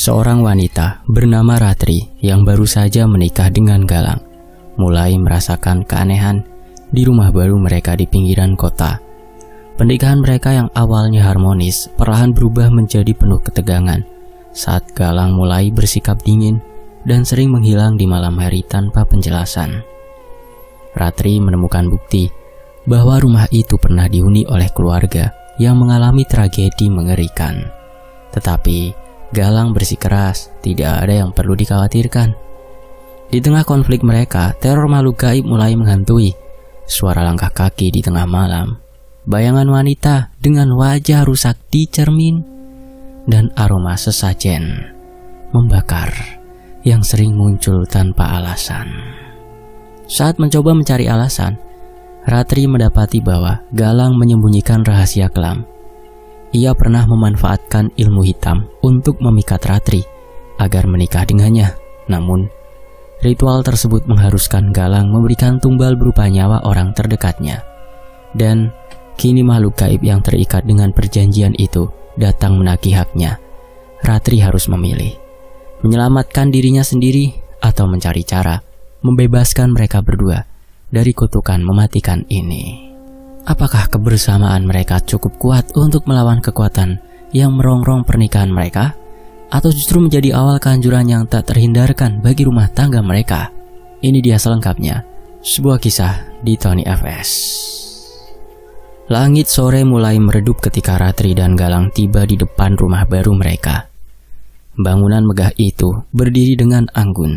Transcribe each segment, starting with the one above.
Seorang wanita bernama Ratri yang baru saja menikah dengan Galang mulai merasakan keanehan di rumah baru mereka di pinggiran kota. Pernikahan mereka yang awalnya harmonis perlahan berubah menjadi penuh ketegangan saat Galang mulai bersikap dingin dan sering menghilang di malam hari tanpa penjelasan. Ratri menemukan bukti bahwa rumah itu pernah dihuni oleh keluarga yang mengalami tragedi mengerikan. Tetapi Galang bersikeras, tidak ada yang perlu dikhawatirkan. Di tengah konflik mereka, teror makhluk gaib mulai menghantui. Suara langkah kaki di tengah malam, bayangan wanita dengan wajah rusak di cermin, dan aroma sesajen membakar yang sering muncul tanpa alasan. Saat mencoba mencari alasan, Ratri mendapati bahwa Galang menyembunyikan rahasia kelam. Ia pernah memanfaatkan ilmu hitam untuk memikat Ratri agar menikah dengannya. Namun, ritual tersebut mengharuskan Galang memberikan tumbal berupa nyawa orang terdekatnya. Dan kini makhluk gaib yang terikat dengan perjanjian itu datang menagih haknya. Ratri harus memilih, menyelamatkan dirinya sendiri atau mencari cara membebaskan mereka berdua dari kutukan mematikan ini. Apakah kebersamaan mereka cukup kuat untuk melawan kekuatan yang merongrong pernikahan mereka? Atau justru menjadi awal kehancuran yang tak terhindarkan bagi rumah tangga mereka? Ini dia selengkapnya, sebuah kisah di Tony FS. Langit sore mulai meredup ketika Ratri dan Galang tiba di depan rumah baru mereka. Bangunan megah itu berdiri dengan anggun,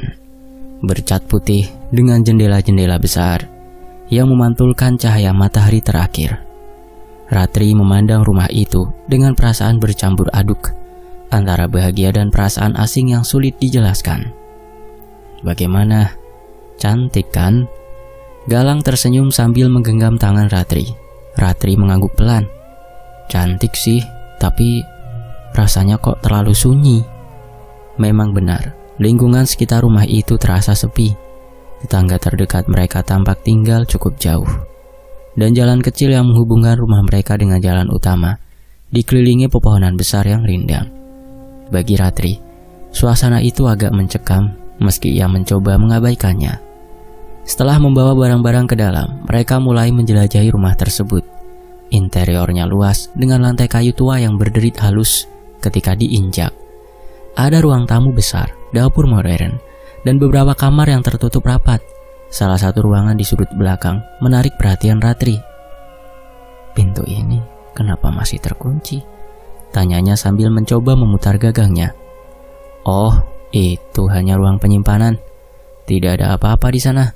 bercat putih dengan jendela-jendela besar yang memantulkan cahaya matahari terakhir. Ratri memandang rumah itu dengan perasaan bercampur aduk antara bahagia dan perasaan asing yang sulit dijelaskan. Bagaimana? Cantik kan? Galang tersenyum sambil menggenggam tangan Ratri. Ratri mengangguk pelan. Cantik sih, tapi rasanya kok terlalu sunyi. Memang benar, lingkungan sekitar rumah itu terasa sepi. Tetangga terdekat mereka tampak tinggal cukup jauh, dan jalan kecil yang menghubungkan rumah mereka dengan jalan utama dikelilingi pepohonan besar yang rindang. Bagi Ratri, suasana itu agak mencekam meski ia mencoba mengabaikannya. Setelah membawa barang-barang ke dalam, mereka mulai menjelajahi rumah tersebut. Interiornya luas dengan lantai kayu tua yang berderit halus ketika diinjak. Ada ruang tamu besar, dapur modern, dan beberapa kamar yang tertutup rapat. Salah satu ruangan di sudut belakang menarik perhatian Ratri. Pintu ini kenapa masih terkunci? Tanyanya sambil mencoba memutar gagangnya. Oh, itu hanya ruang penyimpanan. Tidak ada apa-apa di sana,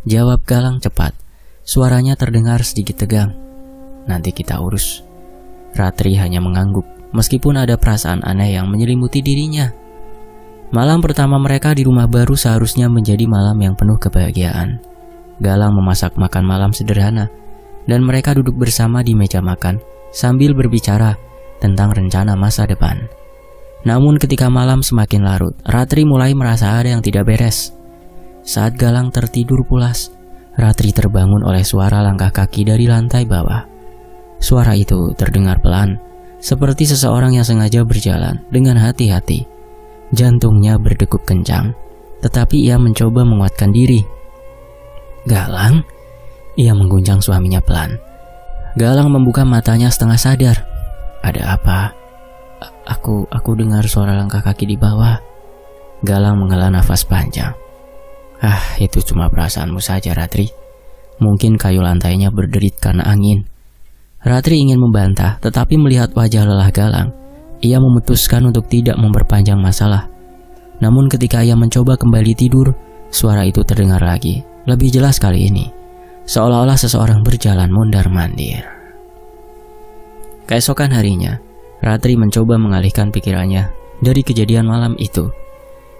jawab Galang cepat. Suaranya terdengar sedikit tegang. Nanti kita urus. Ratri hanya mengangguk, meskipun ada perasaan aneh yang menyelimuti dirinya. Malam pertama mereka di rumah baru seharusnya menjadi malam yang penuh kebahagiaan. Galang memasak makan malam sederhana, dan mereka duduk bersama di meja makan sambil berbicara tentang rencana masa depan. Namun ketika malam semakin larut, Ratri mulai merasa ada yang tidak beres. Saat Galang tertidur pulas, Ratri terbangun oleh suara langkah kaki dari lantai bawah. Suara itu terdengar pelan, seperti seseorang yang sengaja berjalan dengan hati-hati. Jantungnya berdegup kencang, tetapi ia mencoba menguatkan diri. Galang? Ia mengguncang suaminya pelan. Galang membuka matanya setengah sadar. Ada apa? Aku dengar suara langkah kaki di bawah. Galang menghela nafas panjang. Itu cuma perasaanmu saja, Ratri. Mungkin kayu lantainya berderit karena angin. Ratri ingin membantah, tetapi melihat wajah lelah Galang, ia memutuskan untuk tidak memperpanjang masalah. Namun ketika ia mencoba kembali tidur, suara itu terdengar lagi, lebih jelas kali ini, seolah-olah seseorang berjalan mondar-mandir. Keesokan harinya, Ratri mencoba mengalihkan pikirannya dari kejadian malam itu.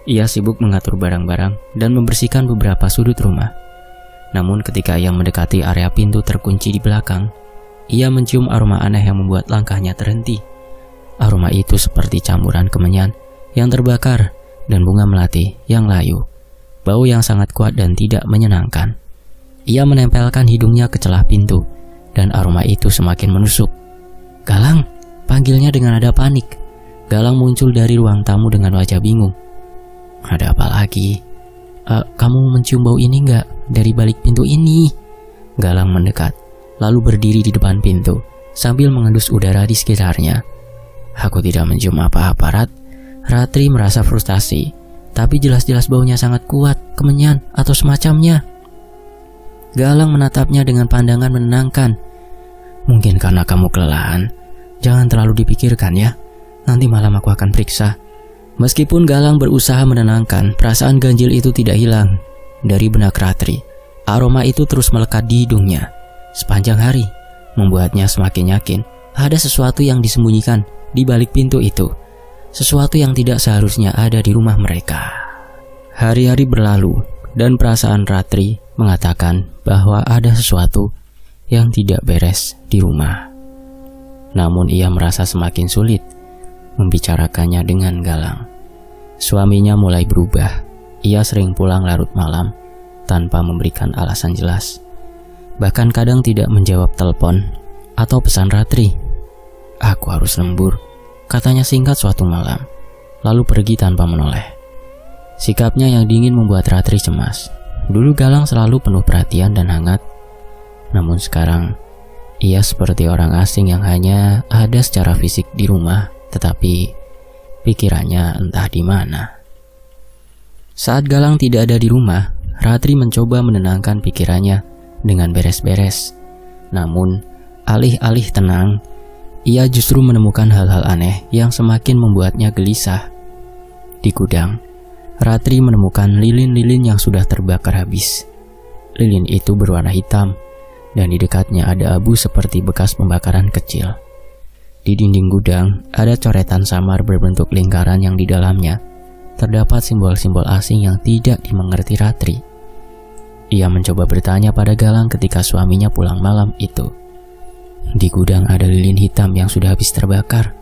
Ia sibuk mengatur barang-barang dan membersihkan beberapa sudut rumah. Namun ketika ia mendekati area pintu terkunci di belakang, ia mencium aroma aneh yang membuat langkahnya terhenti. Aroma itu seperti campuran kemenyan yang terbakar dan bunga melati yang layu. Bau yang sangat kuat dan tidak menyenangkan. Ia menempelkan hidungnya ke celah pintu, dan aroma itu semakin menusuk. Galang, panggilnya dengan nada panik. Galang muncul dari ruang tamu dengan wajah bingung. Ada apa lagi? Kamu mencium bau ini nggak dari balik pintu ini? Galang mendekat, lalu berdiri di depan pintu sambil mengendus udara di sekitarnya. Aku tidak mencium apa-apa, Rat. Ratri merasa frustasi, tapi jelas-jelas baunya sangat kuat, kemenyan atau semacamnya. Galang menatapnya dengan pandangan menenangkan. Mungkin karena kamu kelelahan. Jangan terlalu dipikirkan ya. Nanti malam aku akan periksa. Meskipun Galang berusaha menenangkan, perasaan ganjil itu tidak hilang dari benak Ratri. Aroma itu terus melekat di hidungnya sepanjang hari, membuatnya semakin yakin ada sesuatu yang disembunyikan di balik pintu itu. Sesuatu yang tidak seharusnya ada di rumah mereka. Hari-hari berlalu dan perasaan Ratri mengatakan bahwa ada sesuatu yang tidak beres di rumah. Namun ia merasa semakin sulit membicarakannya dengan Galang. Suaminya mulai berubah. Ia sering pulang larut malam tanpa memberikan alasan jelas. Bahkan kadang tidak menjawab telepon atau pesan Ratri. Aku harus lembur, katanya singkat suatu malam, lalu pergi tanpa menoleh. Sikapnya yang dingin membuat Ratri cemas. Dulu Galang selalu penuh perhatian dan hangat. Namun sekarang, ia seperti orang asing yang hanya ada secara fisik di rumah, tetapi pikirannya entah di mana. Saat Galang tidak ada di rumah, Ratri mencoba menenangkan pikirannya dengan beres-beres. Namun, alih-alih tenang, ia justru menemukan hal-hal aneh yang semakin membuatnya gelisah. Di gudang, Ratri menemukan lilin-lilin yang sudah terbakar habis. Lilin itu berwarna hitam, dan di dekatnya ada abu seperti bekas pembakaran kecil. Di dinding gudang ada coretan samar berbentuk lingkaran yang di dalamnya terdapat simbol-simbol asing yang tidak dimengerti Ratri. Ia mencoba bertanya pada Galang ketika suaminya pulang malam itu. Di gudang ada lilin hitam yang sudah habis terbakar.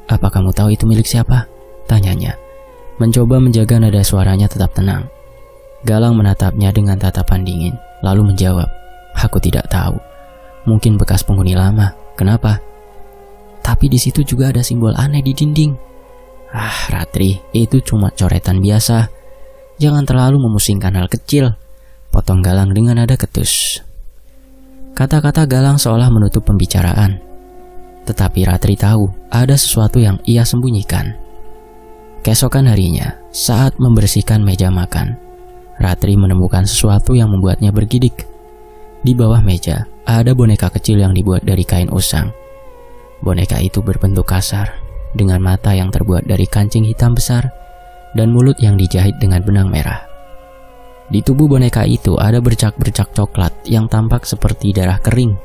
Apa kamu tahu itu milik siapa? Tanyanya. Mencoba menjaga nada suaranya tetap tenang. Galang menatapnya dengan tatapan dingin, lalu menjawab, Aku tidak tahu. Mungkin bekas penghuni lama. Kenapa? Tapi di situ juga ada simbol aneh di dinding. Ratri, itu cuma coretan biasa. Jangan terlalu memusingkan hal kecil, potong Galang dengan nada ketus. Kata-kata Galang seolah menutup pembicaraan. Tetapi Ratri tahu ada sesuatu yang ia sembunyikan. Keesokan harinya, saat membersihkan meja makan, Ratri menemukan sesuatu yang membuatnya bergidik. Di bawah meja, ada boneka kecil yang dibuat dari kain usang. Boneka itu berbentuk kasar, dengan mata yang terbuat dari kancing hitam besar, dan mulut yang dijahit dengan benang merah. Di tubuh boneka itu ada bercak-bercak coklat yang tampak seperti darah kering.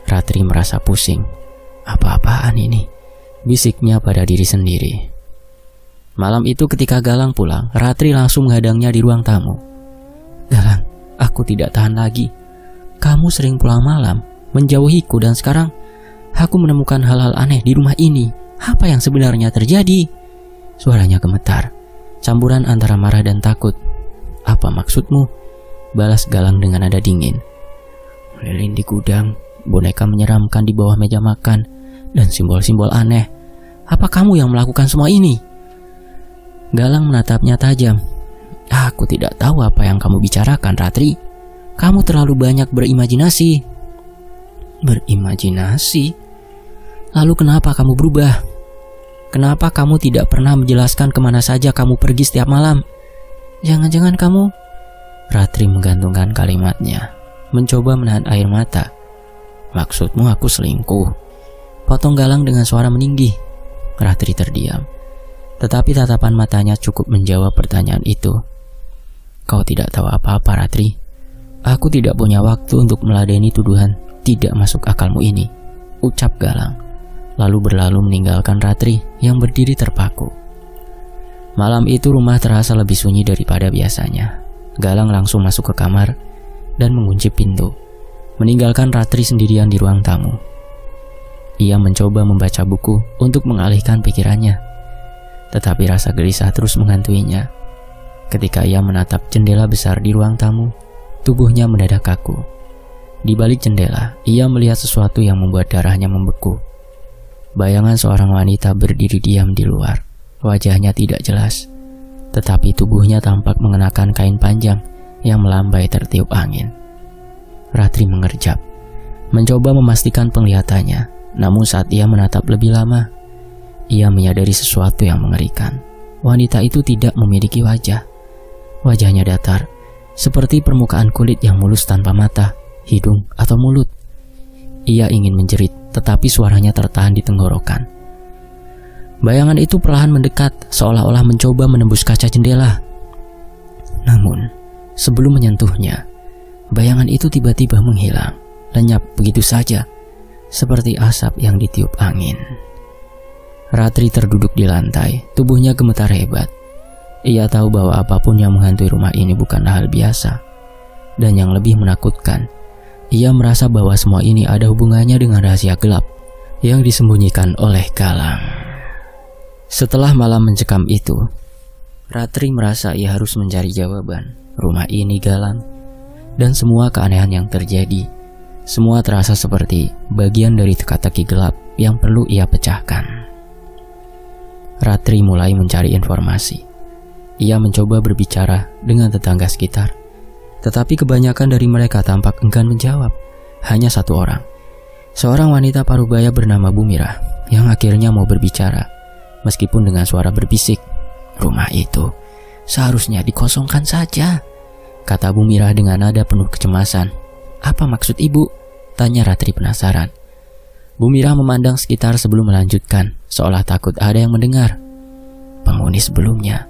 Ratri merasa pusing. Apa-apaan ini? Bisiknya pada diri sendiri. Malam itu ketika Galang pulang, Ratri langsung menghadangnya di ruang tamu. Galang, aku tidak tahan lagi. Kamu sering pulang malam, menjauhiku, dan sekarang aku menemukan hal-hal aneh di rumah ini. Apa yang sebenarnya terjadi? Suaranya gemetar, campuran antara marah dan takut. Apa maksudmu? Balas Galang dengan nada dingin. Lilin di gudang, boneka menyeramkan di bawah meja makan, dan simbol-simbol aneh. Apa kamu yang melakukan semua ini? Galang menatapnya tajam. Aku tidak tahu apa yang kamu bicarakan, Ratri. Kamu terlalu banyak berimajinasi. Berimajinasi? Lalu kenapa kamu berubah? Kenapa kamu tidak pernah menjelaskan kemana saja kamu pergi setiap malam? Jangan-jangan kamu... Ratri menggantungkan kalimatnya, mencoba menahan air mata. Maksudmu aku selingkuh? Potong Galang dengan suara meninggi. Ratri terdiam, tetapi tatapan matanya cukup menjawab pertanyaan itu. Kau tidak tahu apa-apa, Ratri. Aku tidak punya waktu untuk meladeni tuduhan tidak masuk akalmu ini, ucap Galang, lalu berlalu meninggalkan Ratri yang berdiri terpaku. Malam itu rumah terasa lebih sunyi daripada biasanya. Galang langsung masuk ke kamar dan mengunci pintu, meninggalkan Ratri sendirian di ruang tamu. Ia mencoba membaca buku untuk mengalihkan pikirannya, tetapi rasa gelisah terus menghantuinya. Ketika ia menatap jendela besar di ruang tamu, tubuhnya mendadak kaku. Di balik jendela, ia melihat sesuatu yang membuat darahnya membeku. bayangan seorang wanita berdiri diam di luar. Wajahnya tidak jelas, tetapi tubuhnya tampak mengenakan kain panjang yang melambai tertiup angin. Ratri mengerjap, mencoba memastikan penglihatannya. Namun saat ia menatap lebih lama, ia menyadari sesuatu yang mengerikan. Wanita itu tidak memiliki wajah. Wajahnya datar, seperti permukaan kulit yang mulus tanpa mata, hidung, atau mulut. Ia ingin menjerit, tetapi suaranya tertahan di tenggorokan. Bayangan itu perlahan mendekat, seolah-olah mencoba menembus kaca jendela. Namun, sebelum menyentuhnya, bayangan itu tiba-tiba menghilang, lenyap begitu saja, seperti asap yang ditiup angin. Ratri terduduk di lantai, tubuhnya gemetar hebat. Ia tahu bahwa apapun yang menghantui rumah ini bukanlah hal biasa. Dan yang lebih menakutkan, ia merasa bahwa semua ini ada hubungannya dengan rahasia gelap yang disembunyikan oleh Galang. Setelah malam mencekam itu, Ratri merasa ia harus mencari jawaban. Rumah ini, Galang, dan semua keanehan yang terjadi, semua terasa seperti bagian dari teka-teki gelap yang perlu ia pecahkan. Ratri mulai mencari informasi. Ia mencoba berbicara dengan tetangga sekitar, tetapi kebanyakan dari mereka tampak enggan menjawab. Hanya satu orang, seorang wanita parubaya bernama Bumirah, yang akhirnya mau berbicara, meskipun dengan suara berbisik. "Rumah itu seharusnya dikosongkan saja," kata Bumirah dengan nada penuh kecemasan. "Apa maksud ibu?" tanya Ratri penasaran. Bumirah memandang sekitar sebelum melanjutkan, seolah takut ada yang mendengar. "Penghuni sebelumnya,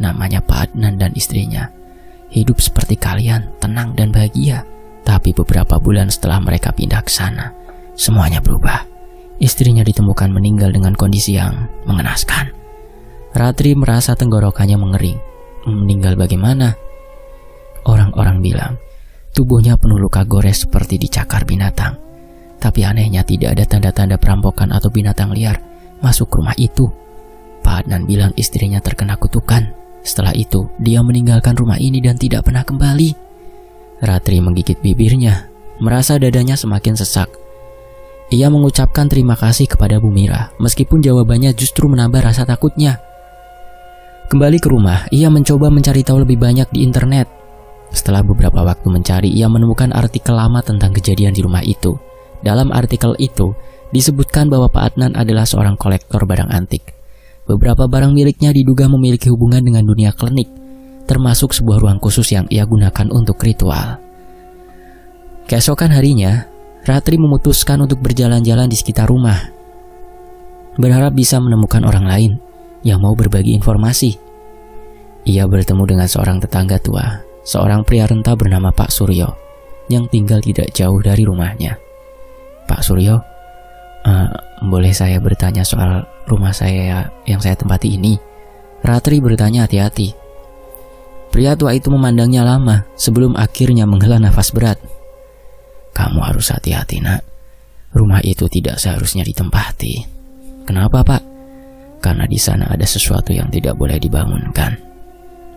namanya Pak Adnan dan istrinya, hidup seperti kalian, tenang dan bahagia. Tapi beberapa bulan setelah mereka pindah ke sana, semuanya berubah. Istrinya ditemukan meninggal dengan kondisi yang mengenaskan." Ratri merasa tenggorokannya mengering. "Meninggal bagaimana?" "Orang-orang bilang tubuhnya penuh luka gores seperti dicakar binatang. Tapi anehnya tidak ada tanda-tanda perampokan atau binatang liar masuk ke rumah itu. Pak Adnan bilang istrinya terkena kutukan. Setelah itu, dia meninggalkan rumah ini dan tidak pernah kembali." Ratri menggigit bibirnya, merasa dadanya semakin sesak. Ia mengucapkan terima kasih kepada Bumirah, meskipun jawabannya justru menambah rasa takutnya. Kembali ke rumah, ia mencoba mencari tahu lebih banyak di internet. Setelah beberapa waktu mencari, ia menemukan artikel lama tentang kejadian di rumah itu. Dalam artikel itu, disebutkan bahwa Pak Adnan adalah seorang kolektor barang antik. Beberapa barang miliknya diduga memiliki hubungan dengan dunia klinik, termasuk sebuah ruang khusus yang ia gunakan untuk ritual. Keesokan harinya, Ratri memutuskan untuk berjalan-jalan di sekitar rumah, berharap bisa menemukan orang lain yang mau berbagi informasi. Ia bertemu dengan seorang tetangga tua, seorang pria renta bernama Pak Suryo, yang tinggal tidak jauh dari rumahnya. "Pak Suryo, boleh saya bertanya soal rumah saya yang saya tempati ini?" Ratri bertanya hati-hati. Pria tua itu memandangnya lama sebelum akhirnya menghela nafas berat. "Kamu harus hati-hati, nak. Rumah itu tidak seharusnya ditempati." "Kenapa, Pak?" "Karena di sana ada sesuatu yang tidak boleh dibangunkan.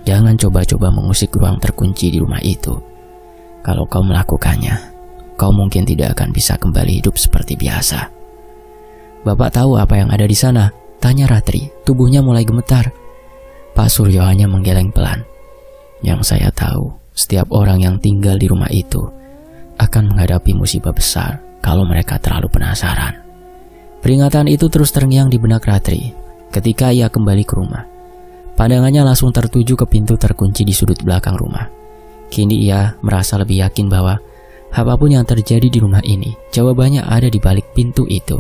Jangan coba-coba mengusik ruang terkunci di rumah itu. Kalau kau melakukannya, kau mungkin tidak akan bisa kembali hidup seperti biasa." "Bapak tahu apa yang ada di sana?" tanya Ratri. Tubuhnya mulai gemetar. Pak Suryo hanya menggeleng pelan. "Yang saya tahu, setiap orang yang tinggal di rumah itu akan menghadapi musibah besar kalau mereka terlalu penasaran." Peringatan itu terus terngiang di benak Ratri. Ketika ia kembali ke rumah, pandangannya langsung tertuju ke pintu terkunci di sudut belakang rumah. Kini ia merasa lebih yakin bahwa apapun yang terjadi di rumah ini, jawabannya ada di balik pintu itu.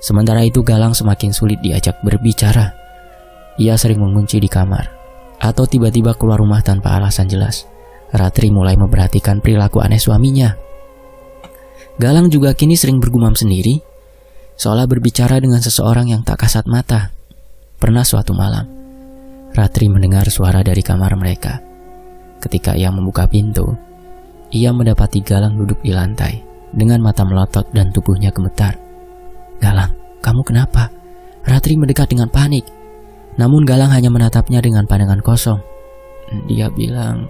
Sementara itu Galang semakin sulit diajak berbicara. Ia sering mengunci di kamar, atau tiba-tiba keluar rumah tanpa alasan jelas. Ratri mulai memperhatikan perilaku aneh suaminya. Galang juga kini sering bergumam sendiri, seolah berbicara dengan seseorang yang tak kasat mata. Pernah suatu malam, Ratri mendengar suara dari kamar mereka. Ketika ia membuka pintu, ia mendapati Galang duduk di lantai dengan mata melotot dan tubuhnya gemetar. "Galang, kamu kenapa?" Ratri mendekat dengan panik. Namun Galang hanya menatapnya dengan pandangan kosong. "Dia bilang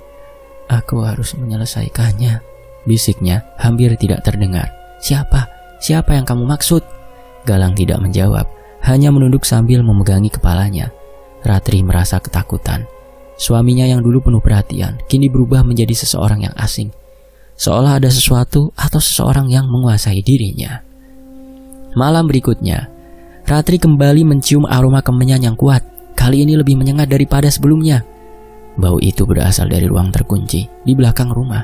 aku harus menyelesaikannya," bisiknya hampir tidak terdengar. Siapa yang kamu maksud?" Galang tidak menjawab, hanya menunduk sambil memegangi kepalanya. Ratri merasa ketakutan. Suaminya yang dulu penuh perhatian, kini berubah menjadi seseorang yang asing. Seolah ada sesuatu atau seseorang yang menguasai dirinya. Malam berikutnya, Ratri kembali mencium aroma kemenyan yang kuat. Kali ini lebih menyengat daripada sebelumnya. Bau itu berasal dari ruang terkunci di belakang rumah.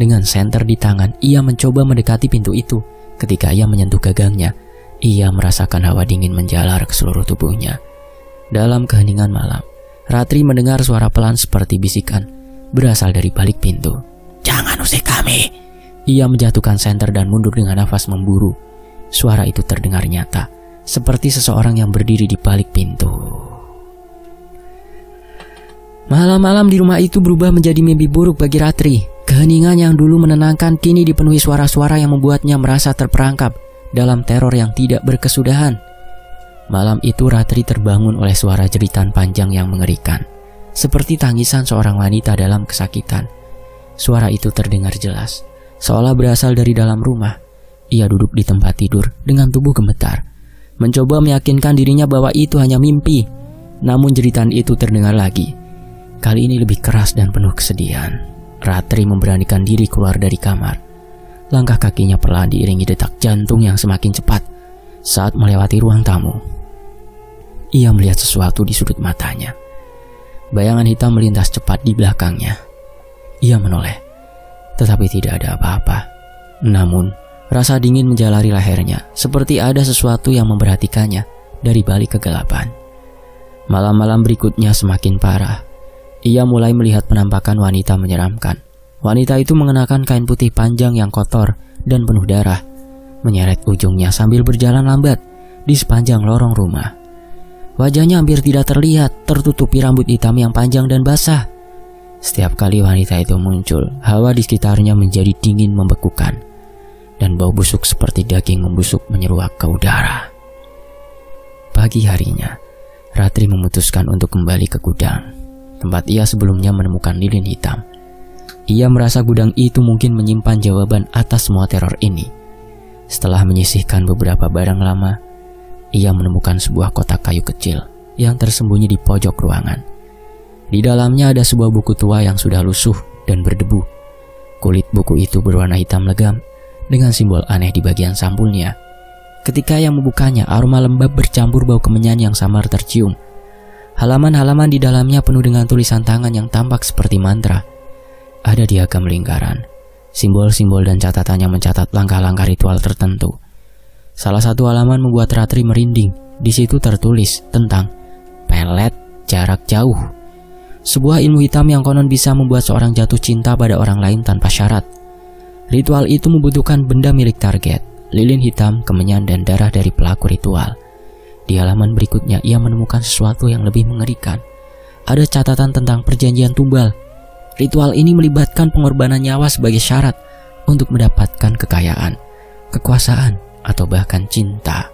Dengan senter di tangan, ia mencoba mendekati pintu itu. Ketika ia menyentuh gagangnya, ia merasakan hawa dingin menjalar ke seluruh tubuhnya. Dalam keheningan malam, Ratri mendengar suara pelan seperti bisikan berasal dari balik pintu. "Jangan usik kami!" Ia menjatuhkan senter dan mundur dengan nafas memburu. Suara itu terdengar nyata, seperti seseorang yang berdiri di balik pintu. Malam-malam di rumah itu berubah menjadi mimpi buruk bagi Ratri. Keheningan yang dulu menenangkan kini dipenuhi suara-suara yang membuatnya merasa terperangkap dalam teror yang tidak berkesudahan. Malam itu Ratri terbangun oleh suara jeritan panjang yang mengerikan, seperti tangisan seorang wanita dalam kesakitan. Suara itu terdengar jelas, seolah berasal dari dalam rumah. Ia duduk di tempat tidur dengan tubuh gemetar, mencoba meyakinkan dirinya bahwa itu hanya mimpi. Namun jeritan itu terdengar lagi. Kali ini lebih keras dan penuh kesedihan. Ratri memberanikan diri keluar dari kamar. Langkah kakinya perlahan diiringi detak jantung yang semakin cepat. Saat melewati ruang tamu, ia melihat sesuatu di sudut matanya. Bayangan hitam melintas cepat di belakangnya. Ia menoleh, tetapi tidak ada apa-apa. Namun, rasa dingin menjalari lehernya, seperti ada sesuatu yang memperhatikannya dari balik kegelapan. Malam-malam berikutnya semakin parah. Ia mulai melihat penampakan wanita menyeramkan. Wanita itu mengenakan kain putih panjang yang kotor dan penuh darah, menyeret ujungnya sambil berjalan lambat di sepanjang lorong rumah. Wajahnya hampir tidak terlihat, tertutupi rambut hitam yang panjang dan basah. Setiap kali wanita itu muncul, hawa di sekitarnya menjadi dingin membekukan, dan bau busuk seperti daging membusuk menyeruak ke udara. Pagi harinya, Ratri memutuskan untuk kembali ke gudang, tempat ia sebelumnya menemukan lilin hitam. Ia merasa gudang itu mungkin menyimpan jawaban atas semua teror ini. Setelah menyisihkan beberapa barang lama, ia menemukan sebuah kotak kayu kecil yang tersembunyi di pojok ruangan. Di dalamnya ada sebuah buku tua yang sudah lusuh dan berdebu. Kulit buku itu berwarna hitam legam dengan simbol aneh di bagian sampulnya. Ketika ia membukanya, aroma lembab bercampur bau kemenyan yang samar tercium. Halaman-halaman di dalamnya penuh dengan tulisan tangan yang tampak seperti mantra. Ada diagram lingkaran, simbol-simbol dan catatan yang mencatat langkah-langkah ritual tertentu. Salah satu halaman membuat Ratri merinding. Di situ tertulis tentang pelet jarak jauh, sebuah ilmu hitam yang konon bisa membuat seorang jatuh cinta pada orang lain tanpa syarat. Ritual itu membutuhkan benda milik target, lilin hitam, kemenyan, dan darah dari pelaku ritual. Di halaman berikutnya ia menemukan sesuatu yang lebih mengerikan. Ada catatan tentang perjanjian tumbal. Ritual ini melibatkan pengorbanan nyawa sebagai syarat untuk mendapatkan kekayaan, kekuasaan, atau bahkan cinta.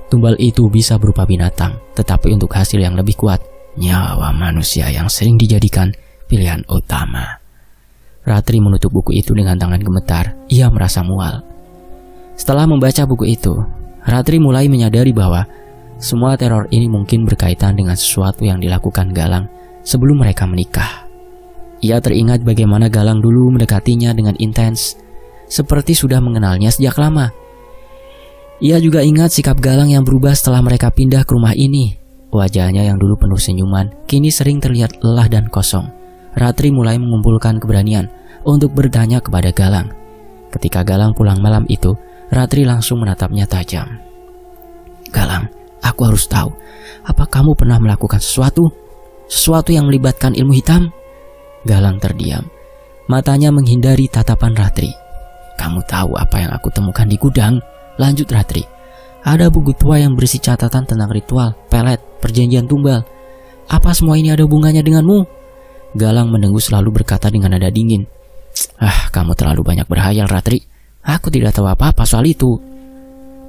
Tumbal itu bisa berupa binatang, tetapi untuk hasil yang lebih kuat, nyawa manusia yang sering dijadikan pilihan utama. Ratri menutup buku itu dengan tangan gemetar. Ia merasa mual. Setelah membaca buku itu, Ratri mulai menyadari bahwa semua teror ini mungkin berkaitan dengan sesuatu yang dilakukan Galang sebelum mereka menikah. Ia teringat bagaimana Galang dulu mendekatinya dengan intens, seperti sudah mengenalnya sejak lama. Ia juga ingat sikap Galang yang berubah setelah mereka pindah ke rumah ini. Wajahnya yang dulu penuh senyuman, kini sering terlihat lelah dan kosong. Ratri mulai mengumpulkan keberanian untuk bertanya kepada Galang. Ketika Galang pulang malam itu, Ratri langsung menatapnya tajam. "Galang, aku harus tahu, apa kamu pernah melakukan sesuatu yang melibatkan ilmu hitam?" Galang terdiam. Matanya menghindari tatapan Ratri. "Kamu tahu apa yang aku temukan di gudang?" Lanjut Ratri. "Ada buku tua yang berisi catatan tentang ritual, pelet, perjanjian tumbal. Apa semua ini ada hubungannya denganmu?" Galang mendengus lalu berkata dengan nada dingin, "Kamu terlalu banyak berhayal, Ratri. Aku tidak tahu apa-apa soal itu."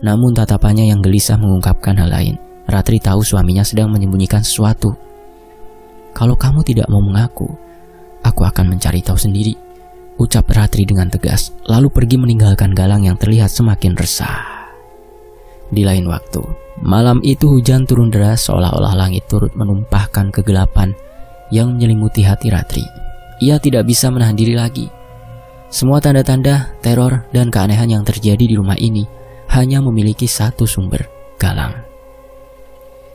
Namun tatapannya yang gelisah mengungkapkan hal lain. Ratri tahu suaminya sedang menyembunyikan sesuatu. "Kalau kamu tidak mau mengaku, aku akan mencari tahu sendiri," ucap Ratri dengan tegas, lalu pergi meninggalkan Galang yang terlihat semakin resah. Di lain waktu, malam itu hujan turun deras seolah-olah langit turut menumpahkan kegelapan yang menyelimuti hati Ratri. Ia tidak bisa menahan diri lagi. Semua tanda-tanda teror dan keanehan yang terjadi di rumah ini hanya memiliki satu sumber, Galang.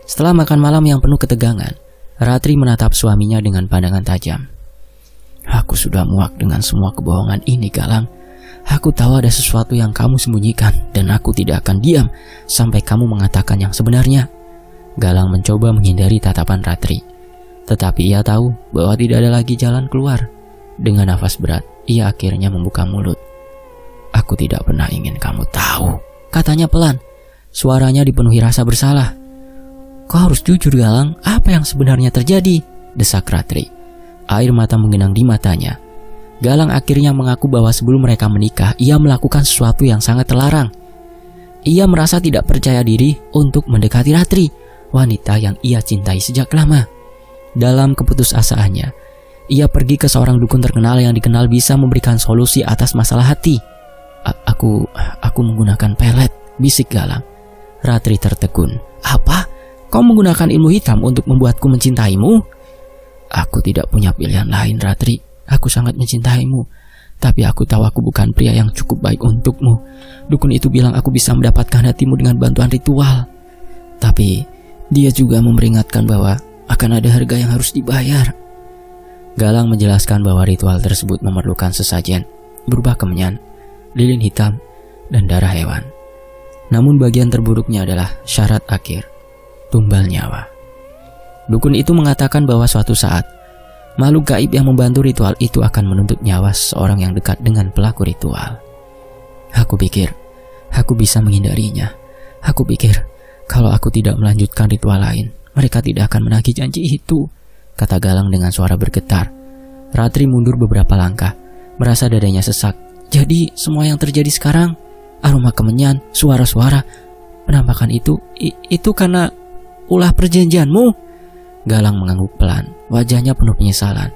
Setelah makan malam yang penuh ketegangan, Ratri menatap suaminya dengan pandangan tajam. Aku sudah muak dengan semua kebohongan ini, Galang. Aku tahu ada sesuatu yang kamu sembunyikan dan aku tidak akan diam sampai kamu mengatakan yang sebenarnya. Galang mencoba menghindari tatapan Ratri, tetapi ia tahu bahwa tidak ada lagi jalan keluar. Dengan nafas berat, ia akhirnya membuka mulut. Aku tidak pernah ingin kamu tahu, katanya pelan. Suaranya dipenuhi rasa bersalah. Kau harus jujur, Galang, apa yang sebenarnya terjadi? Desak Ratri. Air mata menggenang di matanya. Galang akhirnya mengaku bahwa sebelum mereka menikah, ia melakukan sesuatu yang sangat terlarang. Ia merasa tidak percaya diri untuk mendekati Ratri, wanita yang ia cintai sejak lama. Dalam keputusasaannya, ia pergi ke seorang dukun terkenal yang dikenal bisa memberikan solusi atas masalah hati. Aku menggunakan pelet, bisik Galang. Ratri tertegun. Apa? Kau menggunakan ilmu hitam untuk membuatku mencintaimu? Aku tidak punya pilihan lain, Ratri. Aku sangat mencintaimu, tapi aku tahu aku bukan pria yang cukup baik untukmu. Dukun itu bilang aku bisa mendapatkan hatimu dengan bantuan ritual, tapi dia juga memperingatkan bahwa akan ada harga yang harus dibayar. Galang menjelaskan bahwa ritual tersebut memerlukan sesajen berupa kemenyan, lilin hitam, dan darah hewan. Namun bagian terburuknya adalah syarat akhir, tumbal nyawa. Dukun itu mengatakan bahwa suatu saat makhluk gaib yang membantu ritual itu akan menuntut nyawa seorang yang dekat dengan pelaku ritual. Aku pikir aku bisa menghindarinya. Aku pikir kalau aku tidak melanjutkan ritual lain, mereka tidak akan menagih janji itu, kata Galang dengan suara bergetar. Ratri mundur beberapa langkah, merasa dadanya sesak. Jadi semua yang terjadi sekarang, aroma kemenyan, suara-suara, penampakan itu karena ulah perjanjianmu? Galang mengangguk pelan, wajahnya penuh penyesalan.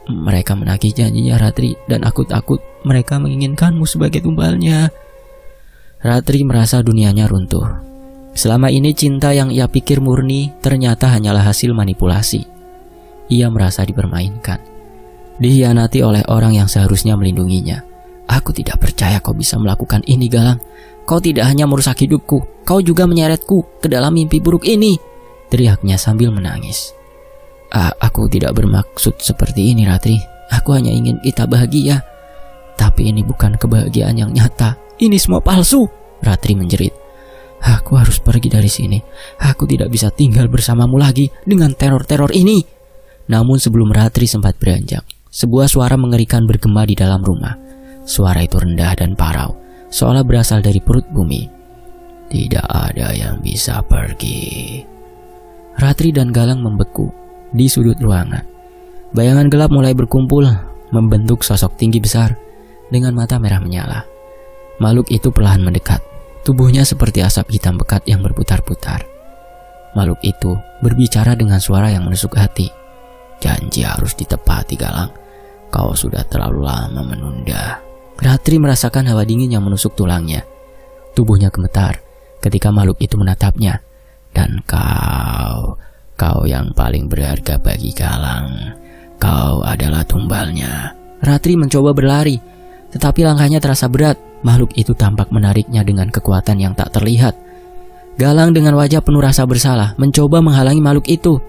Mereka menagih janjinya, Ratri, dan aku takut mereka menginginkanmu sebagai tumbalnya. Ratri merasa dunianya runtuh. Selama ini cinta yang ia pikir murni ternyata hanyalah hasil manipulasi. Ia merasa dipermainkan, dihianati oleh orang yang seharusnya melindunginya. Aku tidak percaya kau bisa melakukan ini, Galang. Kau tidak hanya merusak hidupku, kau juga menyeretku ke dalam mimpi buruk ini, teriaknya sambil menangis. Aku tidak bermaksud seperti ini, Ratri. Aku hanya ingin kita bahagia. Tapi ini bukan kebahagiaan yang nyata. Ini semua palsu, Ratri menjerit. Aku harus pergi dari sini. Aku tidak bisa tinggal bersamamu lagi dengan teror-teror ini. Namun sebelum Ratri sempat beranjak, sebuah suara mengerikan bergema di dalam rumah. Suara itu rendah dan parau, seolah berasal dari perut bumi. Tidak ada yang bisa pergi. Ratri dan Galang membeku di sudut ruangan. Bayangan gelap mulai berkumpul, membentuk sosok tinggi besar dengan mata merah menyala. Makhluk itu perlahan mendekat. Tubuhnya seperti asap hitam pekat yang berputar-putar. Makhluk itu berbicara dengan suara yang menusuk hati. Janji harus ditepati, Galang. Kau sudah terlalu lama menunda. Ratri merasakan hawa dingin yang menusuk tulangnya. Tubuhnya gemetar ketika makhluk itu menatapnya. Dan kau yang paling berharga bagi Galang. Kau adalah tumbalnya. Ratri mencoba berlari, tetapi langkahnya terasa berat. Makhluk itu tampak menariknya dengan kekuatan yang tak terlihat. Galang dengan wajah penuh rasa bersalah mencoba menghalangi makhluk itu.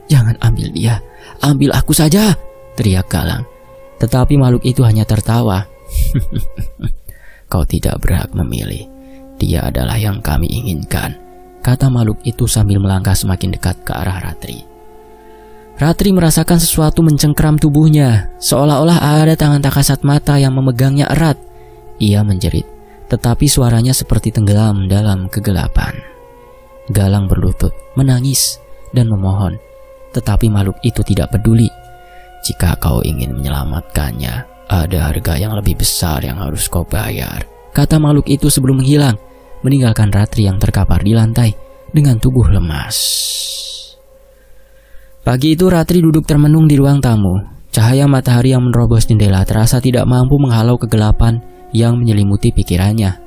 Jangan ambil dia, ambil aku saja, teriak Galang. Tetapi makhluk itu hanya tertawa. Kau tidak berhak memilih. Dia adalah yang kami inginkan, kata makhluk itu sambil melangkah semakin dekat ke arah Ratri. Ratri merasakan sesuatu mencengkeram tubuhnya, seolah-olah ada tangan tak kasat mata yang memegangnya erat. Ia menjerit, tetapi suaranya seperti tenggelam dalam kegelapan. Galang berlutut, menangis, dan memohon, tetapi makhluk itu tidak peduli. Jika kau ingin menyelamatkannya, ada harga yang lebih besar yang harus kau bayar, kata makhluk itu sebelum menghilang, meninggalkan Ratri yang terkapar di lantai dengan tubuh lemas. Pagi itu Ratri duduk termenung di ruang tamu. Cahaya matahari yang menerobos jendela terasa tidak mampu menghalau kegelapan yang menyelimuti pikirannya.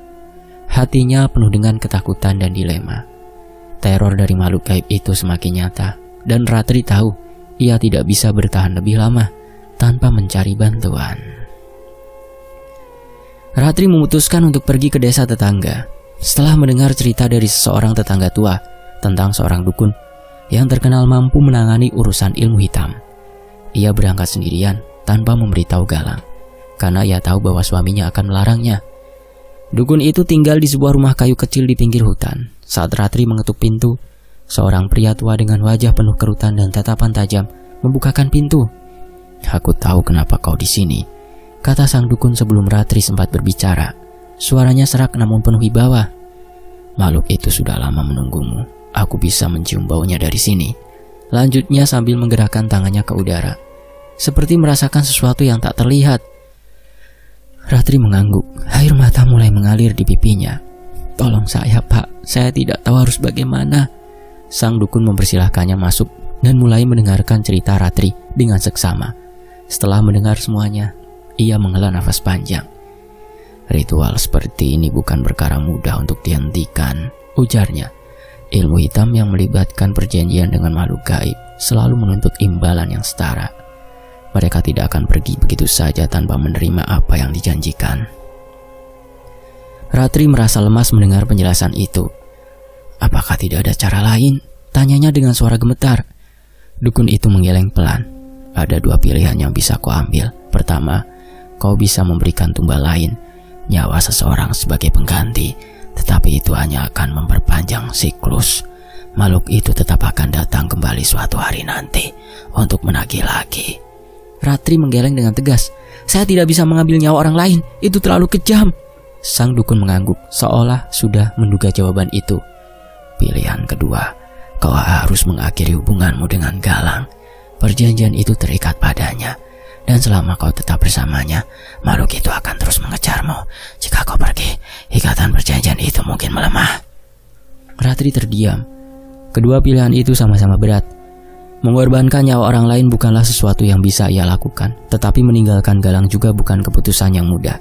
Hatinya penuh dengan ketakutan dan dilema. Teror dari makhluk gaib itu semakin nyata, dan Ratri tahu ia tidak bisa bertahan lebih lama tanpa mencari bantuan. Ratri memutuskan untuk pergi ke desa tetangga. Setelah mendengar cerita dari seseorang tetangga tua tentang seorang dukun yang terkenal mampu menangani urusan ilmu hitam, ia berangkat sendirian tanpa memberitahu Galang, karena ia tahu bahwa suaminya akan melarangnya. Dukun itu tinggal di sebuah rumah kayu kecil di pinggir hutan. Saat Ratri mengetuk pintu, seorang pria tua dengan wajah penuh kerutan dan tatapan tajam membukakan pintu. "Aku tahu kenapa kau di sini," kata sang dukun sebelum Ratri sempat berbicara. Suaranya serak namun penuh wibawa. "Makhluk itu sudah lama menunggumu. Aku bisa mencium baunya dari sini," lanjutnya sambil menggerakkan tangannya ke udara, seperti merasakan sesuatu yang tak terlihat. Ratri mengangguk, air mata mulai mengalir di pipinya. "Tolong saya, Pak, saya tidak tahu harus bagaimana." Sang dukun mempersilahkannya masuk dan mulai mendengarkan cerita Ratri dengan seksama. Setelah mendengar semuanya, ia menghela nafas panjang. "Ritual seperti ini bukan perkara mudah untuk dihentikan," ujarnya. "Ilmu hitam yang melibatkan perjanjian dengan makhluk gaib selalu menuntut imbalan yang setara. Mereka tidak akan pergi begitu saja tanpa menerima apa yang dijanjikan." Ratri merasa lemas mendengar penjelasan itu. "Apakah tidak ada cara lain?" tanyanya dengan suara gemetar. Dukun itu menggeleng pelan. "Ada dua pilihan yang bisa kau ambil. Pertama, kau bisa memberikan tumbal lain, nyawa seseorang sebagai pengganti, tetapi itu hanya akan memperpanjang siklus. Makhluk itu tetap akan datang kembali suatu hari nanti untuk menagih lagi." Ratri menggeleng dengan tegas. "Saya tidak bisa mengambil nyawa orang lain, itu terlalu kejam." Sang dukun mengangguk seolah sudah menduga jawaban itu. "Pilihan kedua, kau harus mengakhiri hubunganmu dengan Galang. Perjanjian itu terikat padanya, dan selama kau tetap bersamanya, makhluk itu akan terus mengejarmu. Jika kau pergi, ikatan perjanjian itu mungkin melemah." Ratri terdiam. Kedua pilihan itu sama-sama berat. Mengorbankan nyawa orang lain bukanlah sesuatu yang bisa ia lakukan, tetapi meninggalkan Galang juga bukan keputusan yang mudah,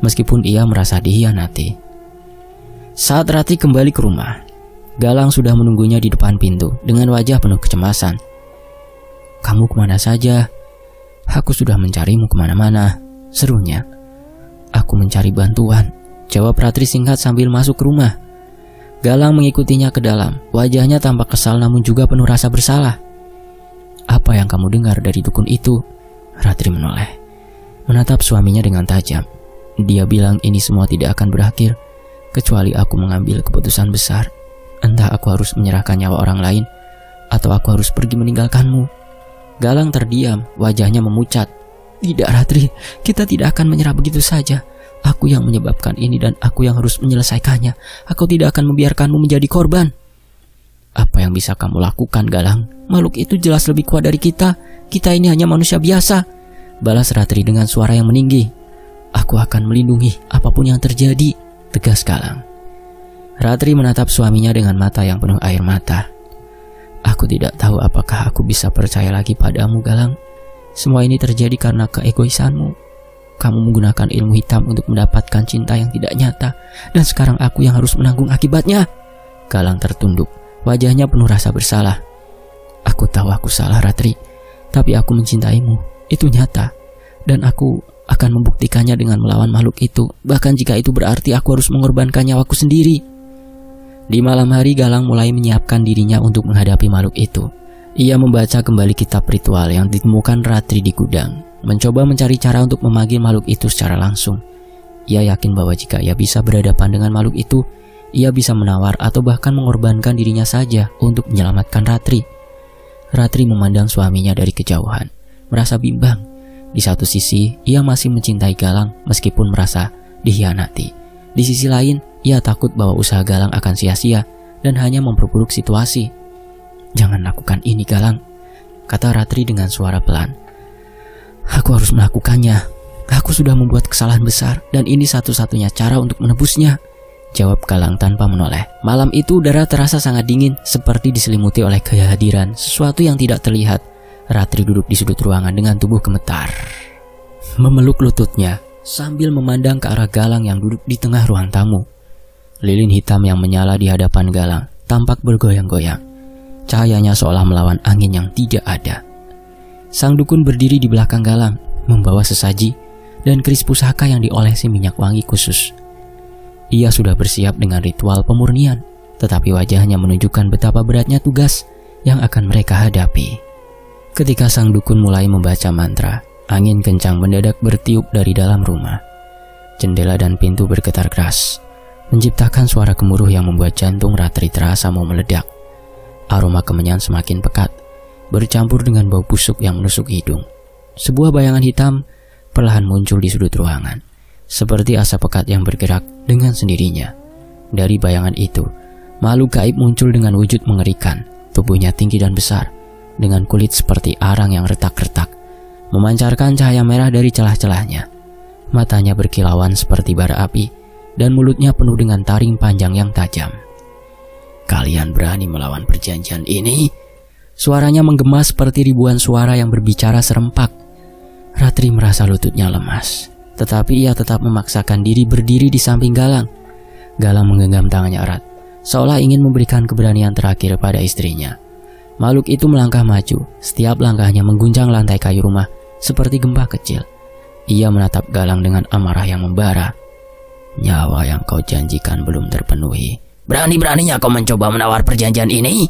meskipun ia merasa dikhianati. Saat Ratri kembali ke rumah, Galang sudah menunggunya di depan pintu dengan wajah penuh kecemasan. "Kamu kemana saja? Aku sudah mencarimu kemana-mana," serunya. "Aku mencari bantuan," jawab Ratri singkat sambil masuk ke rumah. Galang mengikutinya ke dalam. Wajahnya tampak kesal namun juga penuh rasa bersalah. "Apa yang kamu dengar dari dukun itu?" Ratri menoleh, menatap suaminya dengan tajam. Dia bilang ini semua tidak akan berakhir kecuali aku mengambil keputusan besar. Entah aku harus menyerahkan nyawa orang lain atau aku harus pergi meninggalkanmu. Galang terdiam, wajahnya memucat. "Tidak, Ratri, kita tidak akan menyerah begitu saja. Aku yang menyebabkan ini dan aku yang harus menyelesaikannya. Aku tidak akan membiarkanmu menjadi korban." "Apa yang bisa kamu lakukan, Galang? Makhluk itu jelas lebih kuat dari kita. Kita ini hanya manusia biasa," balas Ratri dengan suara yang meninggi. "Aku akan melindungi apapun yang terjadi," tegas Galang. Ratri menatap suaminya dengan mata yang penuh air mata. "Aku tidak tahu apakah aku bisa percaya lagi padamu, Galang. Semua ini terjadi karena keegoisanmu. Kamu menggunakan ilmu hitam untuk mendapatkan cinta yang tidak nyata, dan sekarang aku yang harus menanggung akibatnya." Galang tertunduk, wajahnya penuh rasa bersalah. "Aku tahu aku salah, Ratri, tapi aku mencintaimu. Itu nyata, dan aku akan membuktikannya dengan melawan makhluk itu, bahkan jika itu berarti aku harus mengorbankan nyawaku sendiri." Di malam hari, Galang mulai menyiapkan dirinya untuk menghadapi makhluk itu. Ia membaca kembali kitab ritual yang ditemukan Ratri di gudang, mencoba mencari cara untuk memanggil makhluk itu secara langsung. Ia yakin bahwa jika ia bisa berhadapan dengan makhluk itu, ia bisa menawar atau bahkan mengorbankan dirinya saja untuk menyelamatkan Ratri. Ratri memandang suaminya dari kejauhan, merasa bimbang. Di satu sisi, ia masih mencintai Galang meskipun merasa dikhianati. Di sisi lain, ia takut bahwa usaha Galang akan sia-sia dan hanya memperburuk situasi. "Jangan lakukan ini, Galang," kata Ratri dengan suara pelan. "Aku harus melakukannya. Aku sudah membuat kesalahan besar dan ini satu-satunya cara untuk menebusnya," jawab Galang tanpa menoleh. Malam itu udara terasa sangat dingin, seperti diselimuti oleh kehadiran sesuatu yang tidak terlihat. Ratri duduk di sudut ruangan dengan tubuh gemetar, memeluk lututnya sambil memandang ke arah Galang yang duduk di tengah ruang tamu. Lilin hitam yang menyala di hadapan Galang tampak bergoyang-goyang. Cahayanya seolah melawan angin yang tidak ada. Sang dukun berdiri di belakang Galang, membawa sesaji dan keris pusaka yang diolesi minyak wangi khusus. Ia sudah bersiap dengan ritual pemurnian, tetapi wajahnya menunjukkan betapa beratnya tugas yang akan mereka hadapi. Ketika sang dukun mulai membaca mantra, angin kencang mendadak bertiup dari dalam rumah. Jendela dan pintu bergetar keras, menciptakan suara gemuruh yang membuat jantung Ratri terasa mau meledak. Aroma kemenyan semakin pekat, bercampur dengan bau busuk yang menusuk hidung. Sebuah bayangan hitam perlahan muncul di sudut ruangan, seperti asap pekat yang bergerak dengan sendirinya. Dari bayangan itu, makhluk gaib muncul dengan wujud mengerikan. Tubuhnya tinggi dan besar, dengan kulit seperti arang yang retak-retak, memancarkan cahaya merah dari celah-celahnya. Matanya berkilauan seperti bara api, dan mulutnya penuh dengan taring panjang yang tajam. "Kalian berani melawan perjanjian ini?" Suaranya menggema seperti ribuan suara yang berbicara serempak. Ratri merasa lututnya lemas, tetapi ia tetap memaksakan diri berdiri di samping Galang. Galang menggenggam tangannya erat, seolah ingin memberikan keberanian terakhir pada istrinya. Makhluk itu melangkah maju, setiap langkahnya mengguncang lantai kayu rumah seperti gempa kecil. Ia menatap Galang dengan amarah yang membara. "Nyawa yang kau janjikan belum terpenuhi. Berani-beraninya kau mencoba menawar perjanjian ini?"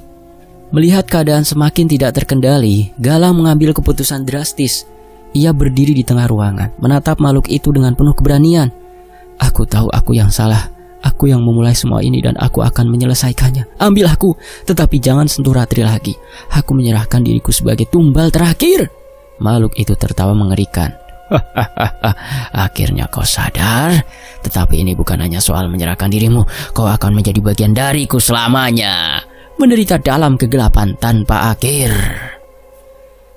Melihat keadaan semakin tidak terkendali, Galang mengambil keputusan drastis. Ia berdiri di tengah ruangan, menatap makhluk itu dengan penuh keberanian. "Aku tahu aku yang salah. Aku yang memulai semua ini dan aku akan menyelesaikannya. Ambil aku, tetapi jangan sentuh Ratri lagi. Aku menyerahkan diriku sebagai tumbal terakhir." Makhluk itu tertawa mengerikan. "Akhirnya kau sadar. Tetapi ini bukan hanya soal menyerahkan dirimu. Kau akan menjadi bagian dariku selamanya, menderita dalam kegelapan tanpa akhir."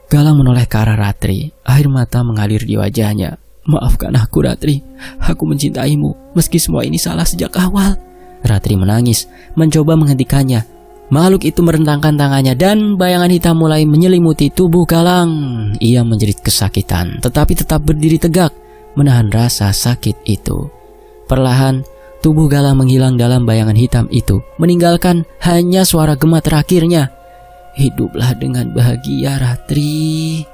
Galang menoleh ke arah Ratri. Air mata mengalir di wajahnya. "Maafkan aku, Ratri. Aku mencintaimu, meski semua ini salah sejak awal." Ratri menangis, mencoba menghentikannya. Makhluk itu merentangkan tangannya dan bayangan hitam mulai menyelimuti tubuh Galang. Ia menjerit kesakitan, tetapi tetap berdiri tegak, menahan rasa sakit itu. Perlahan, tubuh Galang menghilang dalam bayangan hitam itu, meninggalkan hanya suara gema terakhirnya. "Hiduplah dengan bahagia, Ratri."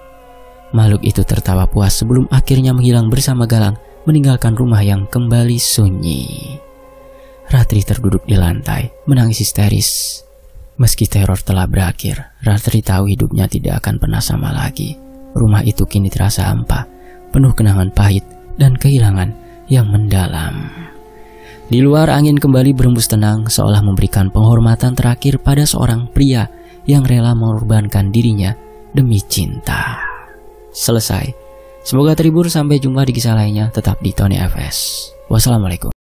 Makhluk itu tertawa puas sebelum akhirnya menghilang bersama Galang, meninggalkan rumah yang kembali sunyi. Ratri terduduk di lantai, menangis histeris. Meski teror telah berakhir, Ratri tahu hidupnya tidak akan pernah sama lagi. Rumah itu kini terasa hampa, penuh kenangan pahit dan kehilangan yang mendalam. Di luar, angin kembali berembus tenang, seolah memberikan penghormatan terakhir pada seorang pria yang rela mengorbankan dirinya demi cinta. Selesai. Semoga terhibur, sampai jumpa di kisah lainnya. Tetap di Tony FS. Wassalamualaikum.